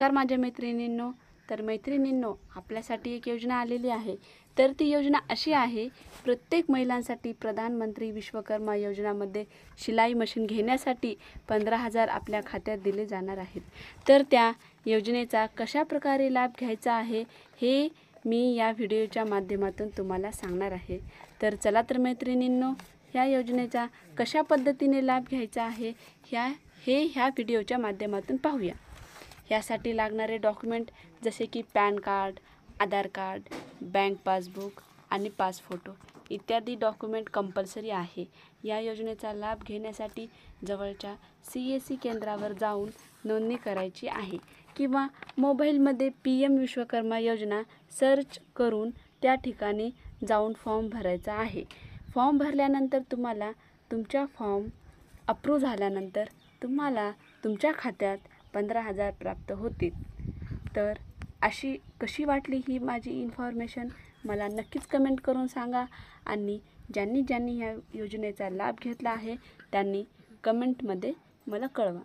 तर माझ्या मैत्रिणींनो, आपल्यासाठी एक योजना आलेली आहे। तर ती योजना अशी आहे, प्रत्येक महिलांसाठी प्रधानमंत्री विश्वकर्मा योजनामध्ये शिलाई मशीन घेण्यासाठी 15,000 आपल्या खात्यात दिले जाणार आहेत। तर त्या योजनेचा कशा प्रकारे लाभ घ्यायचा आहे हे मी या व्हिडिओच्या माध्यमातून तुम्हाला सांगणार आहे। तर चला तर मैत्रिणींनो, ह्या योजनेचा कशा पद्धतीने लाभ घ्यायचा आहे ह्या व्हिडिओच्या माध्यमातून पाहूया। यासाठी लागणारे डॉक्युमेंट जसे की पॅन कार्ड, आधार कार्ड, बँक पासबुक आणि पास फोटो इत्यादी डॉक्युमेंट कंपल्सरी आहे। या योजनेचा लाभ घेण्यासाठी जवळच्या CSC केंद्रावर जाऊन नोंदणी करायची आहे किंवा मोबाईलमध्ये PM विश्वकर्मा योजना सर्च करून त्या ठिकाणी जाऊन फॉर्म भरायचा आहे। फॉर्म भरल्यानंतर तुम्हाला तुमचा फॉर्म अप्रूव्ह झाल्यानंतर तुम्हाला तुमच्या खात्यात 15,000 प्राप्त होतील। तर अशी कशी वाटली ही माझी इन्फॉर्मेशन मला नक्कीच कमेंट करून सांगा आणि ज्यांनी या योजनेचा लाभ घेतला आहे त्यांनी कमेंटमध्ये मला कळवा।